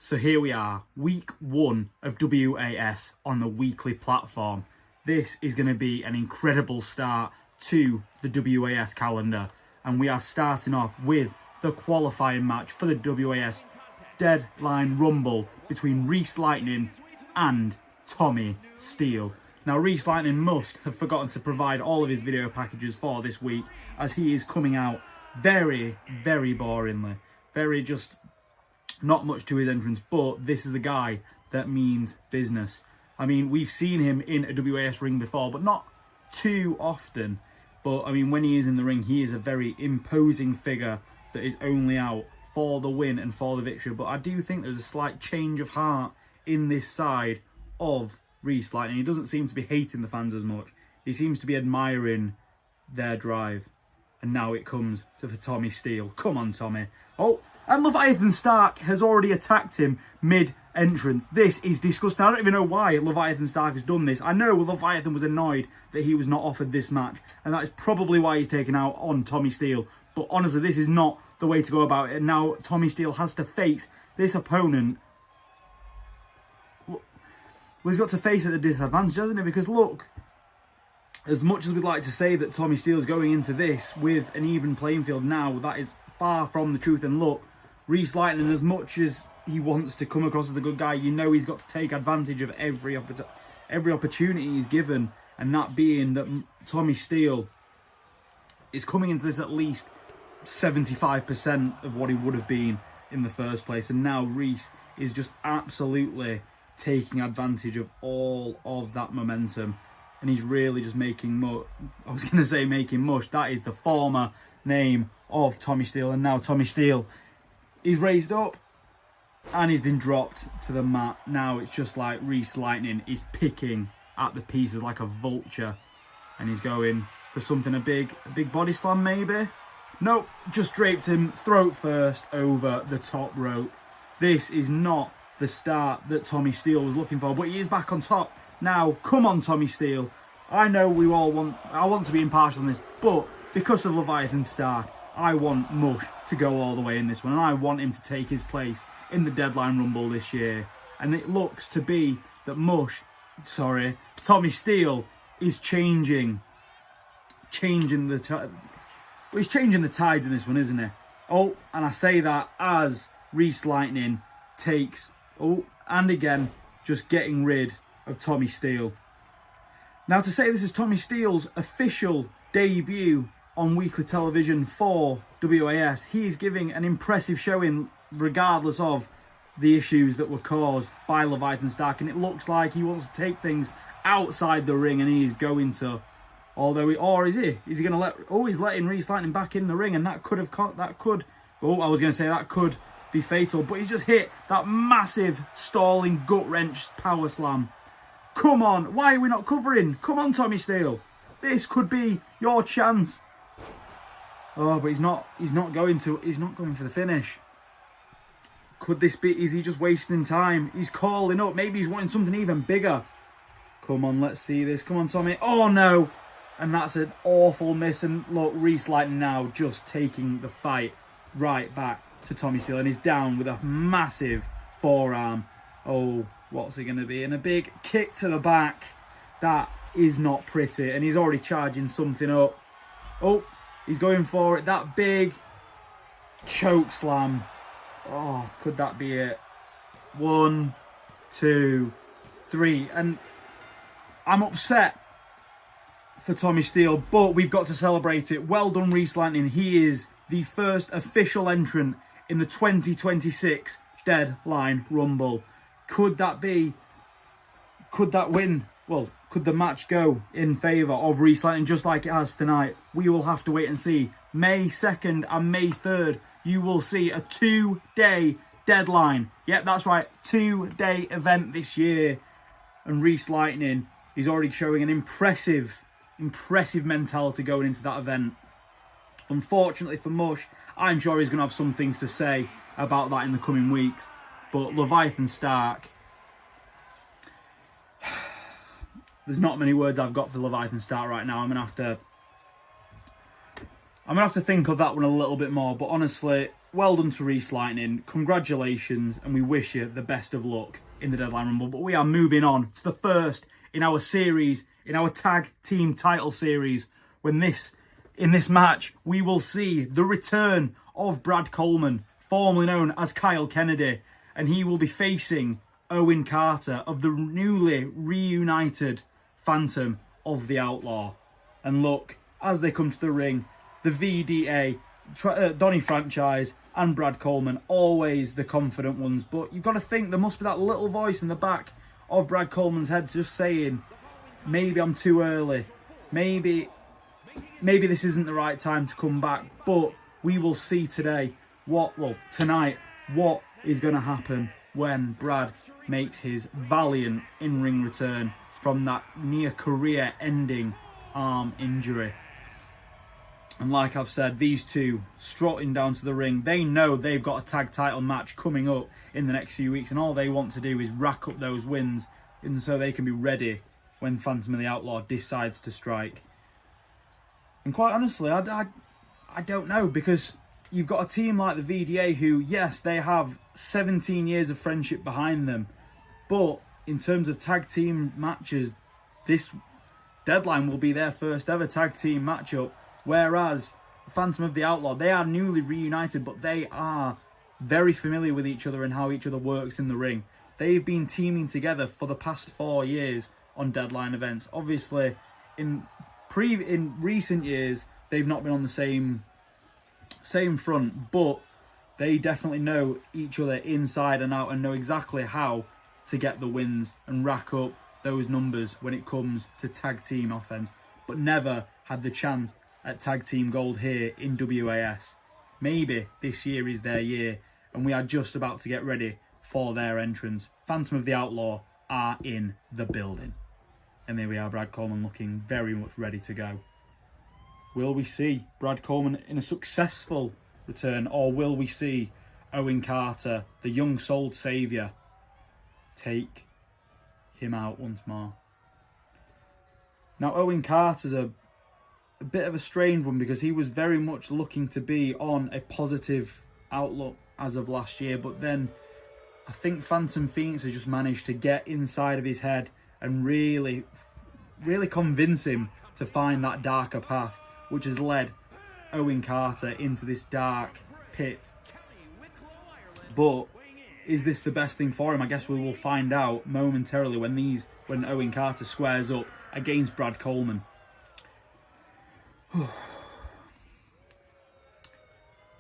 So here we are, week 1 of WAS on the weekly platform. This is going to be an incredible start to the WAS calendar. And we are starting off with the qualifying match for the WAS Deadline Rumble between Reece Lightning and Tommy Steele. Now, Reece Lightning must have forgotten to provide all of his video packages for this week, as he is coming out very, very boringly. Very just not much to his entrance, but this is a guy that means business. I mean, we've seen him in a WAS ring before, but not too often. But, I mean, when he is in the ring, he is a very imposing figure that is only out for the win and for the victory. But I do think there's a slight change of heart in this side of Reece Lightning. He doesn't seem to be hating the fans as much. He seems to be admiring their drive. And now it comes to Tommy Steele. Come on, Tommy. Oh, and Leviathan Stark has already attacked him mid-entrance. This is disgusting. I don't even know why Leviathan Stark has done this. I know Leviathan was annoyed that he was not offered this match, and that is probably why he's taken out on Tommy Steele. But honestly, this is not the way to go about it. And now Tommy Steele has to face this opponent. Well, he's got to face it at a disadvantage, hasn't he? Because look, as much as we'd like to say that Tommy Steele's going into this with an even playing field now, that is far from the truth. And look, Reece Lightning, as much as he wants to come across as the good guy, you know he's got to take advantage of every opportunity he's given. And that being that Tommy Steele is coming into this at least 75% of what he would have been in the first place. And now Reece is just absolutely taking advantage of all of that momentum. And he's really just making mush. I was going to say making mush. That is the former name of Tommy Steele. And now Tommy Steele is raised up and he's been dropped to the mat. Now it's just like Reece Lightning is picking at the pieces like a vulture. And he's going for something, a big body slam maybe? Nope, just draped him throat first over the top rope. This is not the start that Tommy Steele was looking for, but he is back on top. Now, come on, Tommy Steele. I know I want to be impartial on this, but because of Leviathan Stark, I want Mush to go all the way in this one, and I want him to take his place in the Deadline Rumble this year. And it looks to be that Tommy Steele is changing the he's changing the tides in this one, isn't he? Oh, and I say that as Reece Lightning takes, and again, just getting rid of Tommy Steele. Now, to say this is Tommy Steele's official debut on weekly television for WAS, he is giving an impressive showing regardless of the issues that were caused by Leviathan Stark. And it looks like he wants to take things outside the ring, and he is going to. Is he going to let? Oh, he's letting Reece Lightning back in the ring, and that could. Oh, I was going to say that could be fatal, but he's just hit that massive stalling gut wrench power slam. Come on, why are we not covering? Come on, Tommy Steele, this could be your chance. Oh, but he's not going for the finish. Could this be? Is he just wasting time? He's calling up. Maybe he's wanting something even bigger. Come on, let's see this. Come on, Tommy. Oh no. And that's an awful miss. And look, Reece Lightning now just taking the fight right back to Tommy Steele. And he's down with a massive forearm. Oh, what's it going to be? And a big kick to the back. That is not pretty. And he's already charging something up. Oh, he's going for it. That big choke slam. Oh, could that be it? 1, 2, 3. And I'm upset for Tommy Steele, but we've got to celebrate it. Well done, Reece Lightning. He is the first official entrant in the 2026 Deadline Rumble. Could that win? Well, could the match go in favour of Reece Lightning just like it has tonight? We will have to wait and see. May 2nd and May 3rd, you will see a 2-day deadline. Yep, that's right, 2-day event this year. And Reece Lightning, he's already showing an impressive mentality going into that event. Unfortunately for Mush, I'm sure he's going to have some things to say about that in the coming weeks. But Leviathan Stark, there's not many words I've got for Leviathan Stark right now. I'm gonna have to think of that one a little bit more. But honestly, well done to Reece Lightning. Congratulations, and we wish you the best of luck in the Deadline Rumble. But we are moving on to the first in our series, in our tag team title series, when in this match, we will see the return of Brad Coleman, formerly known as Kyle Kennedy, and he will be facing Owen Carter of the newly reunited Phantom of the Outlaw. And look, as they come to the ring, the VDA, Donny Franchise and Brad Coleman, always the confident ones. But you've got to think there must be that little voice in the back of Brad Coleman's head just saying, maybe I'm too early. Maybe this isn't the right time to come back. But we will see tonight what is going to happen when Brad makes his valiant in-ring return from that near career-ending arm injury. And like I've said, these two strutting down to the ring, they know they've got a tag title match coming up in the next few weeks, and all they want to do is rack up those wins, and so they can be ready when Phantom of the Outlaw decides to strike. And quite honestly, I don't know, because you've got a team like the VDA who, yes, they have 17 years of friendship behind them, but in terms of tag team matches, this Deadline will be their first ever tag team matchup. Whereas Phantom of the Outlaw, they are newly reunited, but they are very familiar with each other and how each other works in the ring. They've been teaming together for the past 4 years on Deadline events. Obviously, in recent years, they've not been on the same front, but they definitely know each other inside and out and know exactly how to get the wins and rack up those numbers when it comes to tag team offense, but never had the chance at tag team gold here in WAS. Maybe this year is their year, and we are just about to get ready for their entrance. Phantom of the Outlaw are in the building. And there we are, Brad Coleman looking very much ready to go. Will we see Brad Coleman in a successful return, or will we see Owen Carter, the young souled saviour, take him out once more? Now, Owen Carter's a bit of a strange one, because he was very much looking to be on a positive outlook as of last year, but then I think Phantom Phoenix has just managed to get inside of his head and really convince him to find that darker path, which has led Owen Carter into this dark pit. But is this the best thing for him? I guess we will find out momentarily when Owen Carter squares up against Brad Coleman.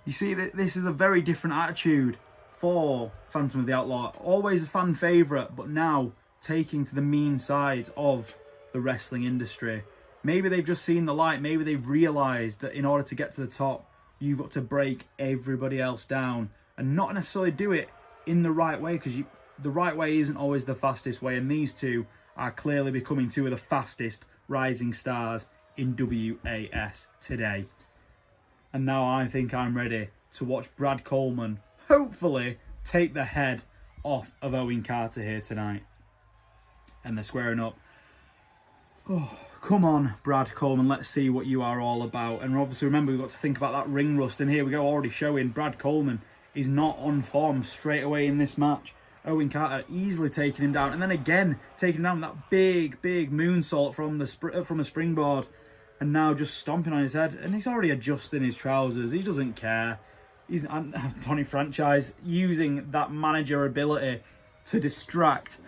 You see, this is a very different attitude for Phantom of the Outlaw. Always a fan favourite, but now taking to the mean sides of the wrestling industry. Maybe they've just seen the light. Maybe they've realised that in order to get to the top, you've got to break everybody else down and not necessarily do it in the right way, because the right way isn't always the fastest way, and these two are clearly becoming two of the fastest rising stars in WAS today. And now I think I'm ready to watch Brad Coleman hopefully take the head off of Owen Carter here tonight. And they're squaring up. Oh, come on, Brad Coleman, let's see what you are all about. And obviously, remember, we've got to think about that ring rust. And here we go, already showing Brad Coleman is not on form straight away in this match. Owen Carter easily taking him down, and then again taking him down that big moonsault from a springboard, and now just stomping on his head. And he's already adjusting his trousers. He doesn't care. He's Donny Franchise using that manager ability to distract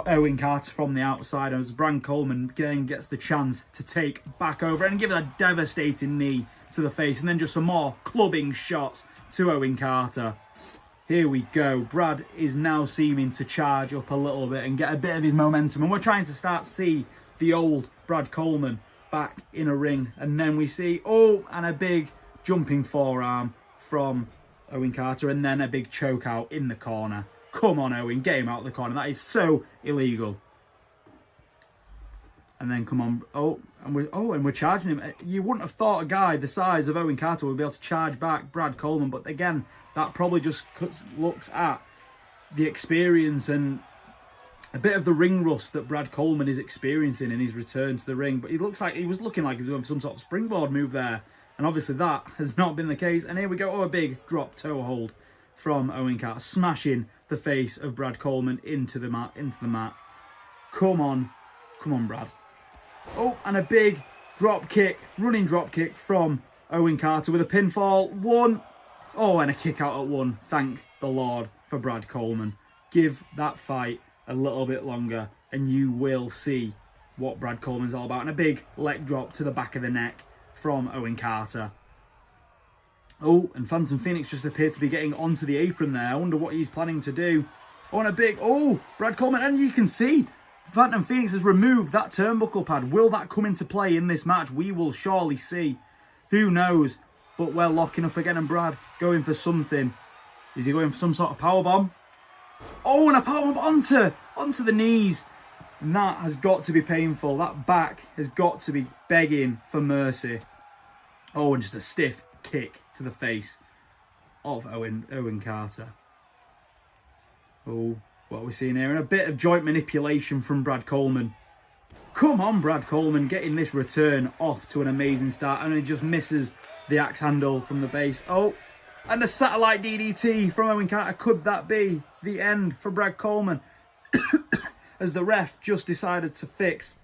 Owen Carter from the outside, as Brad Coleman again gets the chance to take back over and give it a devastating knee to the face, and then just some more clubbing shots to Owen Carter. Here we go. Brad is now seeming to charge up a little bit and get a bit of his momentum, and we're trying to start to see the old Brad Coleman back in a ring. And then we see, and a big jumping forearm from Owen Carter, and then a big choke out in the corner. Come on, Owen, get him out of the corner. That is so illegal. And then come on, and we're charging him. You wouldn't have thought a guy the size of Owen Carter would be able to charge back Brad Coleman, but again, that probably just looks at the experience and a bit of the ring rust that Brad Coleman is experiencing in his return to the ring. But he was looking like he was doing some sort of springboard move there, And obviously that has not been the case. And here we go. Oh, a big drop toe hold from Owen Carter, smashing the face of Brad Coleman into the mat. Come on, Brad. Oh, and a big drop kick, running drop kick from Owen Carter with a pinfall. 1. Oh, and a kick out at 1. Thank the Lord for Brad Coleman. Give that fight a little bit longer and you will see what Brad Coleman's all about. And a big leg drop to the back of the neck from Owen Carter. Oh, and Phantom Phoenix just appeared to be getting onto the apron there. I wonder what he's planning to do. Oh, and a big... Oh, Brad Coleman. And you can see Phantom Phoenix has removed that turnbuckle pad. Will that come into play in this match? We will surely see. Who knows? But we're locking up again. And Brad going for something. Is he going for some sort of powerbomb? Oh, and a powerbomb onto the knees. And that has got to be painful. That back has got to be begging for mercy. Oh, and just a stiff kick to the face of Owen Carter. Oh, what are we seeing here? And a bit of joint manipulation from Brad Coleman. Come on, Brad Coleman, getting this return off to an amazing start. And he just misses the axe handle from the base. Oh, and the satellite DDT from Owen Carter. Could that be the end for Brad Coleman? As the ref just decided to fix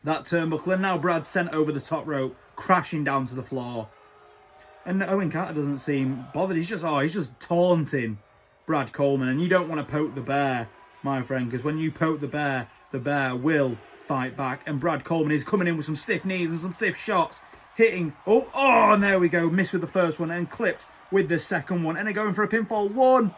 that turnbuckle. And now Brad sent over the top rope, crashing down to the floor. And Owen Carter doesn't seem bothered. He's just taunting Brad Coleman. And you don't want to poke the bear, my friend, because when you poke the bear will fight back. And Brad Coleman is coming in with some stiff knees and some stiff shots. Hitting, oh, and there we go. Missed with the first one and clipped with the second one. And they're going for a pinfall. 1.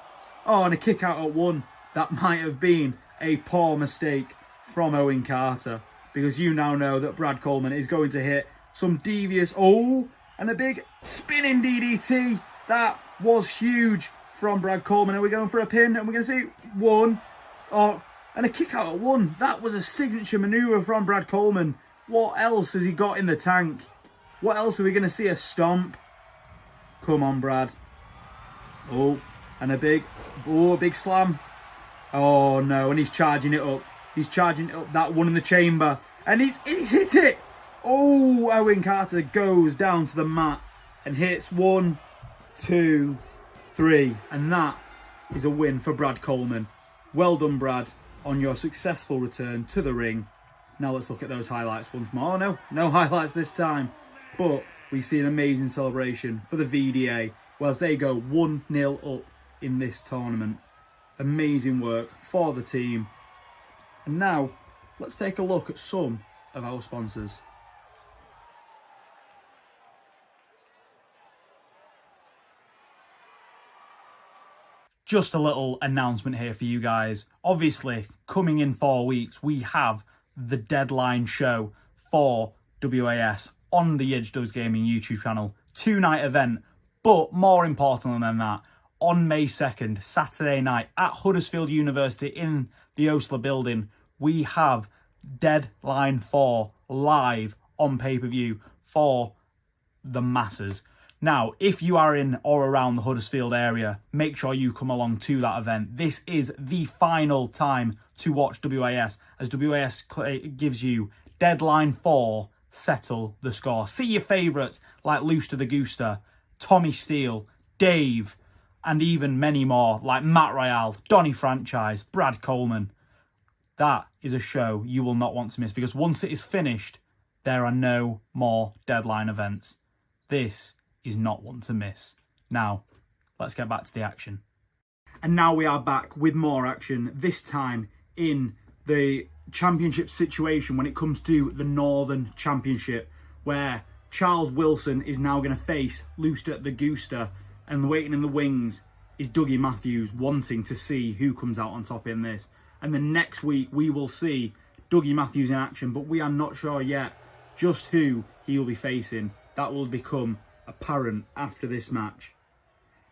Oh, and a kick out at 1. That might have been a poor mistake from Owen Carter, because you now know that Brad Coleman is going to hit some devious, and a big spinning DDT. That was huge from Brad Coleman. And we're going for a pin, and we're going to see 1. Oh, and a kick out at 1. That was a signature maneuver from Brad Coleman. What else has he got in the tank? What else are we going to see? A stomp? Come on, Brad. Oh, and a big slam. Oh no, and he's charging it up. He's charging up that one in the chamber. And he's hit it. Oh, Owen Carter goes down to the mat and hits 1, 2, 3. And that is a win for Brad Coleman. Well done, Brad, on your successful return to the ring. Now let's look at those highlights once more. Oh, no highlights this time. But we see an amazing celebration for the VDA, whilst they go 1-0 up in this tournament. Amazing work for the team. And now, let's take a look at some of our sponsors. Just a little announcement here for you guys. Obviously, coming in 4 weeks, we have the deadline show for WAS on the Edge Dubs Gaming YouTube channel. 2-night event, but more important than that, on May 2nd, Saturday night at Huddersfield University in the Osler building, we have Deadline 4 live on pay-per-view for the masses. Now, if you are in or around the Huddersfield area, make sure you come along to that event. This is the final time to watch WAS, as WAS gives you Deadline 4, settle the score. See your favourites like Looster the Gooster, Tommy Steele, Dave, and even many more like Matt Royale, Donny Franchise, Brad Coleman. That is a show you will not want to miss, because once it is finished, there are no more deadline events. This is not one to miss. Now, let's get back to the action. And now we are back with more action, this time in the championship situation when it comes to the Northern Championship, where Charles Wilson is now going to face Looster the Gooster, and waiting in the wings is Dougie Matthews, wanting to see who comes out on top in this. And the next week we will see Dougie Matthews in action, but we are not sure yet just who he will be facing. That will become apparent after this match.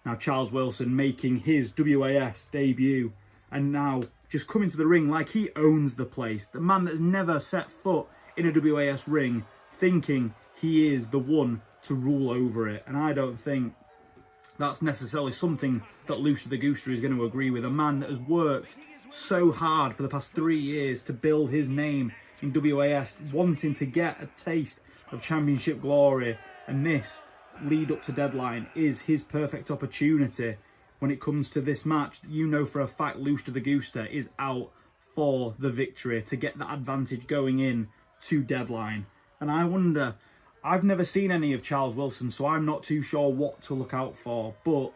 Now Charles Wilson making his WAS debut, and now just coming to the ring like he owns the place. The man that's never set foot in a WAS ring, thinking he is the one to rule over it. And I don't think that's necessarily something that Looster the Gooster is going to agree with. A man that has worked so hard for the past 3 years to build his name in WAS, wanting to get a taste of championship glory. And this lead up to deadline is his perfect opportunity. When it comes to this match, you know for a fact Lustre the Gooster is out for the victory to get that advantage going in to deadline. And I wonder, I've never seen any of Charles Wilson, so I'm not too sure what to look out for, but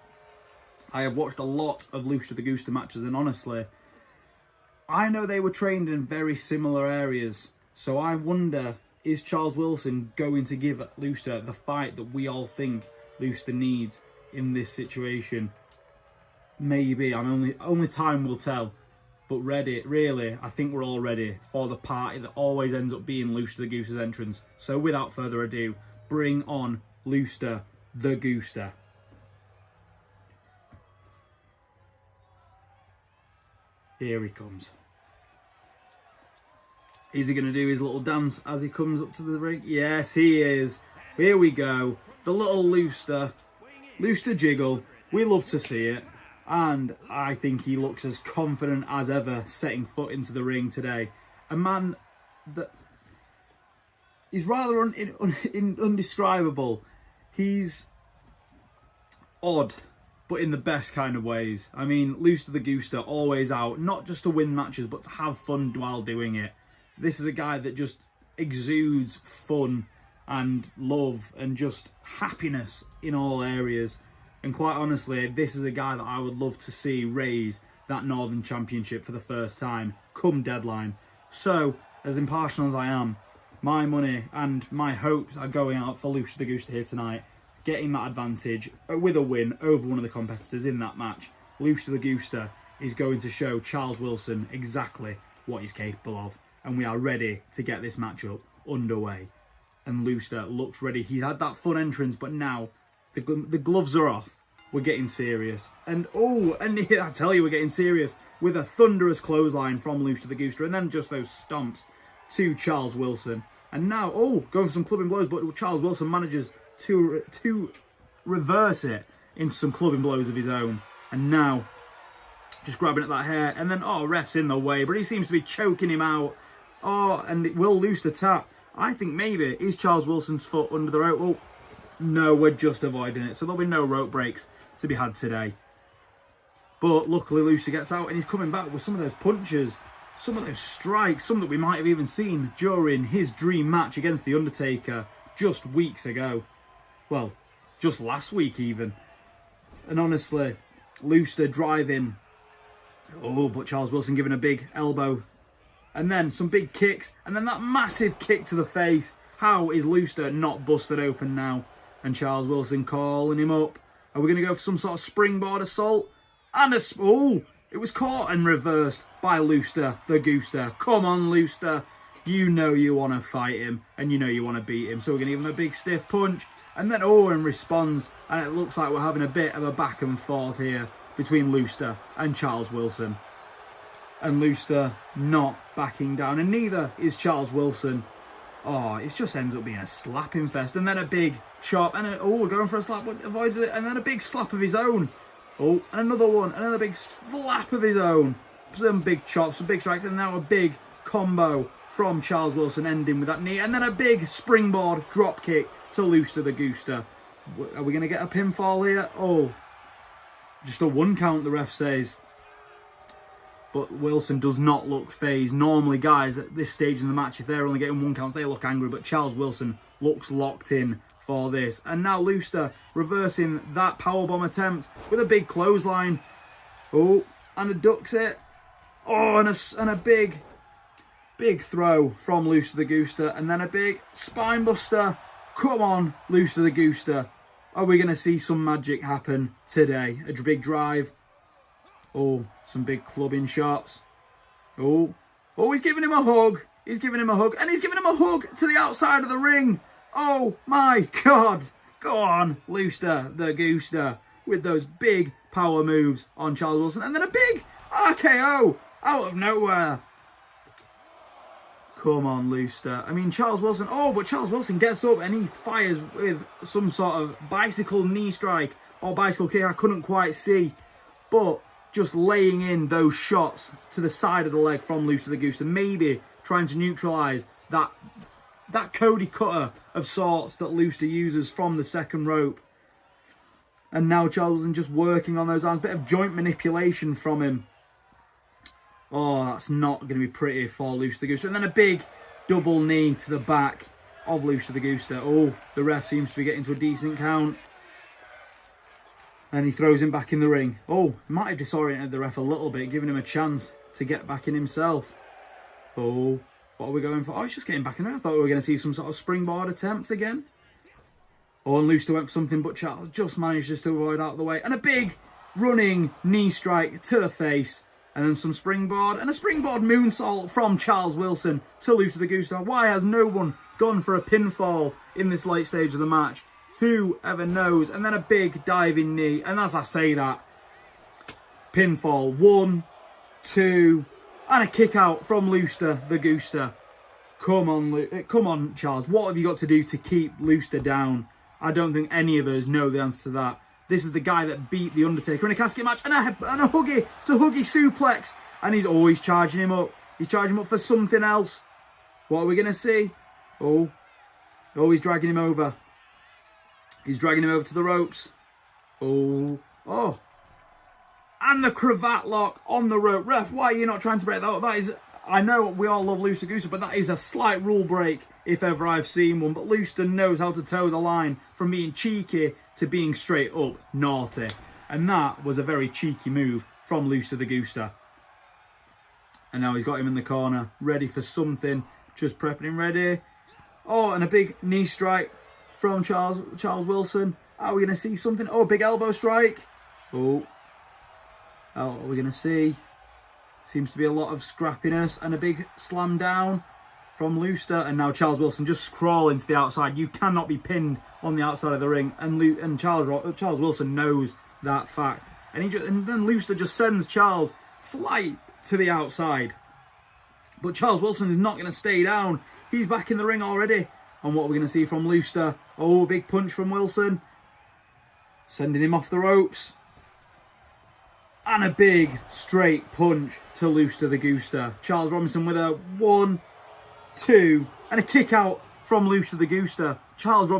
I have watched a lot of Lustre the Gooster matches, and honestly, I know they were trained in very similar areas, so I wonder, is Charles Wilson going to give Lustre the fight that we all think Lustre needs in this situation? Maybe. Only time will tell. But really, I think we're all ready for the party that always ends up being Lustre the Gooster's entrance. So without further ado, bring on Lustre the Gooster. Here he comes. Is he going to do his little dance as he comes up to the ring? Yes, he is. Here we go. The little Lustre jiggle. We love to see it. And I think he looks as confident as ever setting foot into the ring today. A man that is rather undescribable. He's odd, but in the best kind of ways. I mean, Lustre the Gooster always out, not just to win matches, but to have fun while doing it. This is a guy that just exudes fun and love and just happiness in all areas. And quite honestly, this is a guy that I would love to see raise that Northern Championship for the first time come deadline. So, as impartial as I am, my money and my hopes are going out for Lustre the Gooster here tonight, getting that advantage with a win over one of the competitors in that match. Lustre the Gooster is going to show Charles Wilson exactly what he's capable of. And we are ready to get this matchup underway. And Lustre looks ready. He had that fun entrance, but now the gloves are off. We're getting serious. And I tell you, we're getting serious with a thunderous clothesline from Lustre the Gooster. And then just those stomps to Charles Wilson. And now, going for some clubbing blows, but Charles Wilson manages to reverse it into some clubbing blows of his own. And now, just grabbing at that hair. And then, ref's in the way, but he seems to be choking him out. And will Lustre tap? I think maybe. Is Charles Wilson's foot under the rope? No, we're just avoiding it. So there'll be no rope breaks to be had today. But luckily Lustre gets out and he's coming back with some of those punches, some of those strikes, some that we might have even seen during his dream match against The Undertaker just weeks ago. Well, just last week even. And honestly, Lustre driving. But Charles Wilson giving a big elbow. And then some big kicks. And then that massive kick to the face. How is Lustre not busted open now? And Charles Wilson calling him up. Are we going to go for some sort of springboard assault? And it was caught and reversed by Lustre the Gooster. Come on, Lustre. You know you want to fight him. And you know you want to beat him. So we're going to give him a big stiff punch. And then Owen responds. And it looks like we're having a bit of a back and forth here between Lustre and Charles Wilson. And Lustre not backing down. And neither is Charles Wilson. It just ends up being a slapping fest. And then a big chop. And we're going for a slap, but avoided it. And then a big slap of his own. And another one. And then a big slap of his own. Some big chops, some big strikes. And now a big combo from Charles Wilson ending with that knee. And then a big springboard drop kick to Lustre the Gooster. Are we going to get a pinfall here? Just a 1 count, the ref says. But Wilson does not look phased. Normally, guys, at this stage in the match, if they're only getting 1 count, they look angry. But Charles Wilson looks locked in for this. And now Lustre reversing that powerbomb attempt with a big clothesline. And it ducks it. And a big throw from Lustre the Gooster. And then a big spine buster. Come on, Lustre the Gooster. Are we going to see some magic happen today? A big drive. Some big clubbing shots. He's giving him a hug. He's giving him a hug. And he's giving him a hug to the outside of the ring. Oh, my God. Go on, Lustre the Gooster. With those big power moves on Charles Wilson. And then a big RKO out of nowhere. Come on, Lustre. I mean, Charles Wilson. But Charles Wilson gets up and he fires with some sort of bicycle knee strike. Or bicycle kick. I couldn't quite see. But just laying in those shots to the side of the leg from Lustre the Gooster. Maybe trying to neutralise that Cody Cutter of sorts that Lustig uses from the second rope. And now Charles Wilson just working on those arms. Bit of joint manipulation from him. Oh, that's not going to be pretty for Lustig the Gooster. And then a big double knee to the back of Lustig the Gooster. Oh, the ref seems to be getting to a decent count. And he throws him back in the ring. Oh, might have disoriented the ref a little bit, giving him a chance to get back in himself. Oh, what are we going for? Oh, he's just getting back in there. I thought we were going to see some sort of springboard attempts again. Oh, and Lustig went for something, but Charles just managed just to avoid out of the way. And a big running knee strike to the face. And then some springboard. And a springboard moonsault from Charles Wilson to Lustig the Gooster. Why has no one gone for a pinfall in this late stage of the match? Who ever knows? And then a big diving knee. And as I say that, pinfall. 1, 2, and a kick out from Lustig the Gooster. Come on, Charles. What have you got to do to keep Lustig down? I don't think any of us know the answer to that. This is the guy that beat The Undertaker in a casket match. And a huggy to huggy suplex. And he's always charging him up. He's charging him up for something else. What are we going to see? Oh, he's dragging him over. He's dragging him over to the ropes. Oh. And the cravat lock on the rope. Ref, why are you not trying to break that up? That is, I know we all love Lustig Gooster, but that is a slight rule break if ever I've seen one. But Lustig knows how to toe the line from being cheeky to being straight up naughty. And that was a very cheeky move from Lustig the Gooster. And now he's got him in the corner, ready for something. Just prepping him ready. Oh, and a big knee strike from Charles Wilson. Are we going to see something? Oh, a big elbow strike. Oh, are we going to see? Seems to be a lot of scrappiness and a big slam down from Lustig. And now Charles Wilson just crawling to the outside. You cannot be pinned on the outside of the ring. And Charles Wilson knows that fact. And then Lustig just sends Charles flight to the outside. But Charles Wilson is not going to stay down. He's back in the ring already. And what are we going to see from Lustig? Oh, a big punch from Wilson. Sending him off the ropes. And a big straight punch to Lustig the Gooster. Charles Robinson with a 1, 2, and a kick out from Lustig the Gooster. Charles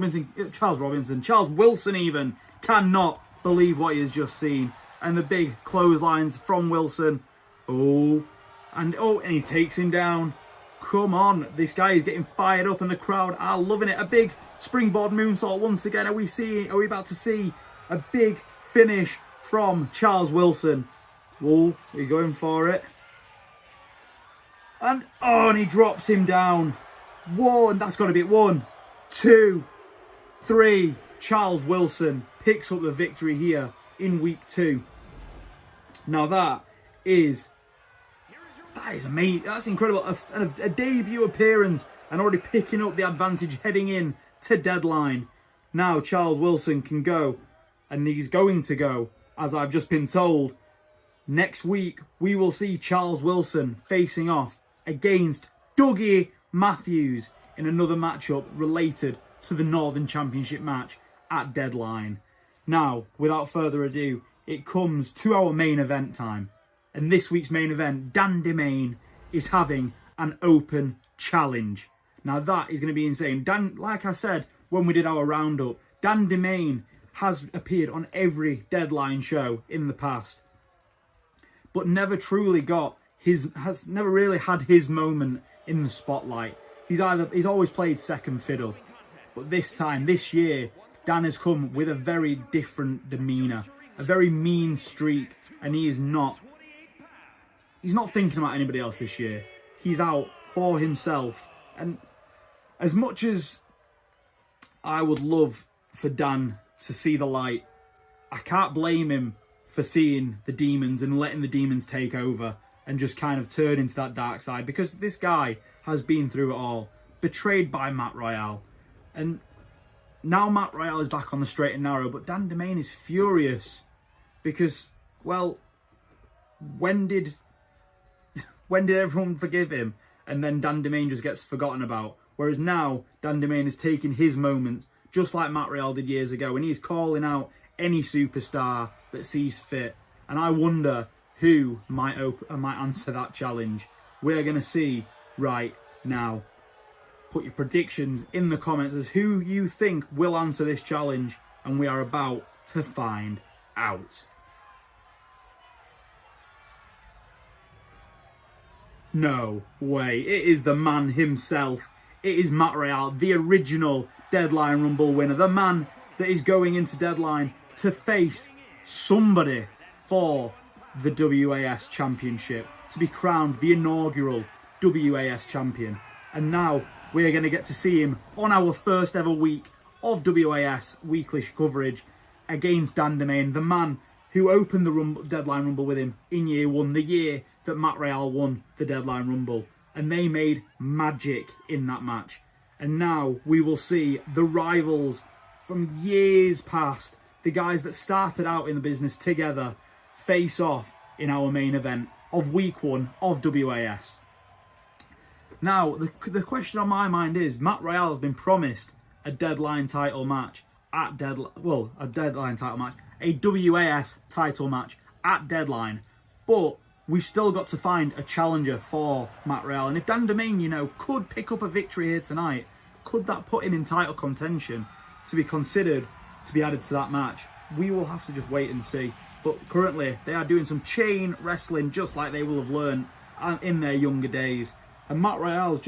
Wilson even cannot believe what he has just seen. And the big clotheslines from Wilson. And he takes him down. Come on, this guy is getting fired up and the crowd are loving it. A big springboard moonsault once again. Are we about to see a big finish from Charles Wilson? Oh, he's going for it. And he drops him down. That's got to be it. 1, 2, 3. Charles Wilson picks up the victory here in week 2. Now that is amazing. That's incredible. A debut appearance and already picking up the advantage heading in to Deadline. Now Charles Wilson can go, and he's going to go, as I've just been told. Next week, we will see Charles Wilson facing off against Dougie Matthews in another matchup related to the Northern Championship match at Deadline. Now, without further ado, it comes to our main event time. And this week's main event, Dan DeMaine is having an open challenge. Now that is going to be insane. Dan, like I said when we did our roundup, Dan DeMaine has appeared on every Deadline show in the past, but never really had his moment in the spotlight. He's always played second fiddle, but this year, Dan has come with a very different demeanour, a very mean streak, and he's not thinking about anybody else this year. He's out for himself. And as much as I would love for Dan to see the light, I can't blame him for seeing the demons and letting the demons take over and just kind of turn into that dark side, because this guy has been through it all. Betrayed by Matt Royale. And now Matt Royale is back on the straight and narrow, but Dan DeMaine is furious because, well, when did everyone forgive him? And then Dan DeMaine just gets forgotten about. Whereas now, Dan DeMaine is taking his moments, just like Matt Royale did years ago, and he's calling out any superstar that sees fit. And I wonder who might answer that challenge. We're going to see right now. put your predictions in the comments as who you think will answer this challenge, and we are about to find out. No way. It is the man himself. It is Matt Rial, the original Deadline Rumble winner. The man that is going into Deadline to face somebody for the WAS Championship, to be crowned the inaugural WAS champion. And now we're going to get to see him on our first ever week of WAS weekly coverage against Dan Domain, the man who opened the Deadline Rumble with him in year one, the year that Matt Rial won the Deadline Rumble. And they made magic in that match. And now we will see the rivals from years past, the guys that started out in the business together, face off in our main event of week one of WAS. Now, the question on my mind is, Matt Rial has been promised a Deadline title match at Deadline, a Deadline title match, a WAS title match at Deadline, but we've still got to find a challenger for Matt Rial. And if Dan Domain, could pick up a victory here tonight, could that put him in title contention to be considered to be added to that match? We will have to just wait and see. But currently, they are doing some chain wrestling just like they will have learned in their younger days. And Matt Rial's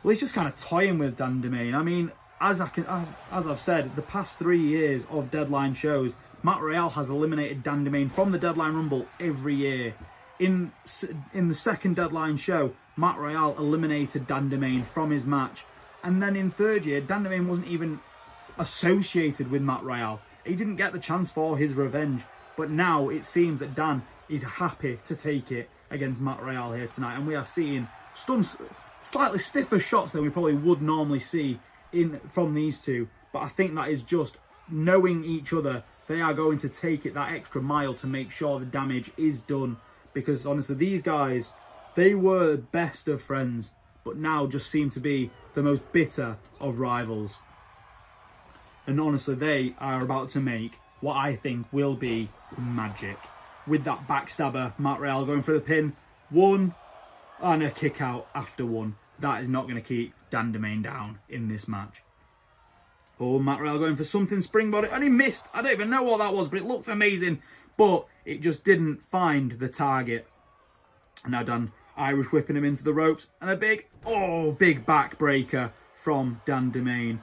he's just kind of toying with Dan Domain. I mean, as I've said, the past 3 years of Deadline shows, Matt Rial has eliminated Dan Domain from the Deadline Rumble every year. In the second Deadline show, Matt Rial eliminated Dan Domain from his match. And then in third year, Dan Domain wasn't even associated with Matt Rial. He didn't get the chance for his revenge. But now it seems that Dan is happy to take it against Matt Rial here tonight. And we are seeing some slightly stiffer shots than we probably would normally see from these two. But I think that is just knowing each other. They are going to take it that extra mile to make sure the damage is done. Because honestly, these guys, they were best of friends, but now just seem to be the most bitter of rivals. And honestly, they are about to make what I think will be magic. With that backstabber, Matt Rial going for the pin. 1 and a kick out after 1. That is not going to keep Dan Domain down in this match. Oh, Matt Rial going for something springboard, and he missed. I don't even know what that was, but it looked amazing. But it just didn't find the target. And now Dan Irish whipping him into the ropes. And a big backbreaker from Dan Domain.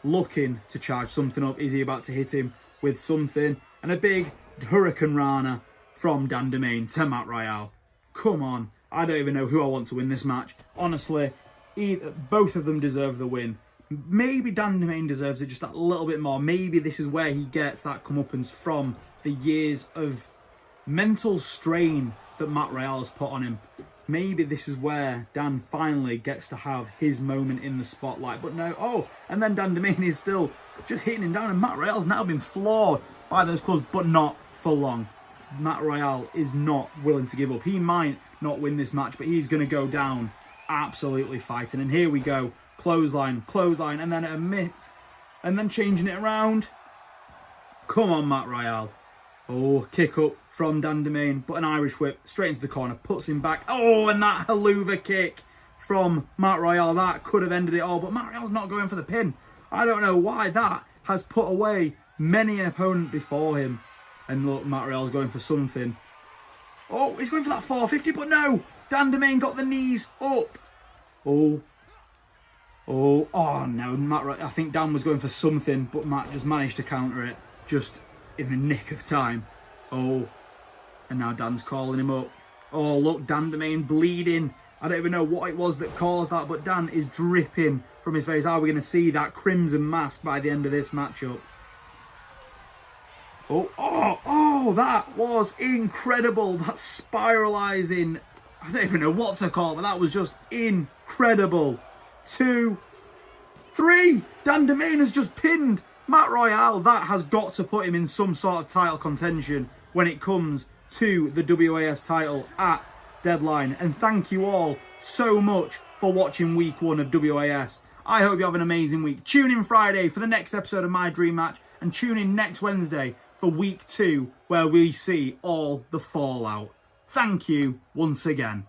Looking to charge something up. Is he about to hit him with something? And a big Hurricane Rana from Dan Domain to Matt Rial. Come on. I don't even know who I want to win this match. Honestly, both of them deserve the win. Maybe Dan Domain deserves it just that little bit more. Maybe this is where he gets that comeuppance from the years of mental strain that Matt Rial has put on him. Maybe this is where Dan finally gets to have his moment in the spotlight. But no, and then Dan Domain is still just hitting him down. And Matt Rial's now been floored by those clubs, but not for long. Matt Rial is not willing to give up. He might not win this match, but he's going to go down absolutely fighting. And here we go. Clothesline, and then a mix. And then changing it around. Come on, Matt Rial. Oh, kick up from Dan Domain, but an Irish whip straight into the corner, puts him back. Oh, and that haluva kick from Matt Rial. That could have ended it all, but Matt Rial's not going for the pin. I don't know why. That has put away many an opponent before him. And look, Matt Rial's going for something. Oh, he's going for that 450, but no. Dan Domain got the knees up. Oh no, Matt Rial. I think Dan was going for something, but Matt just managed to counter it just in the nick of time. Oh, and now Dan's calling him up. Oh, look, Dan Domain bleeding. I don't even know what it was that caused that, but Dan is dripping from his face. Are we going to see that crimson mask by the end of this matchup? Oh, that was incredible. That spiralizing, I don't even know what to call it, but that was just incredible. 2, 3, Dan Domain has just pinned Matt Rial. That has got to put him in some sort of title contention when it comes to the WAS title at Deadline. And thank you all so much for watching week 1 of WAS. I hope you have an amazing week. Tune in Friday for the next episode of My Dream Match, and tune in next Wednesday for week 2, where we see all the fallout. Thank you once again.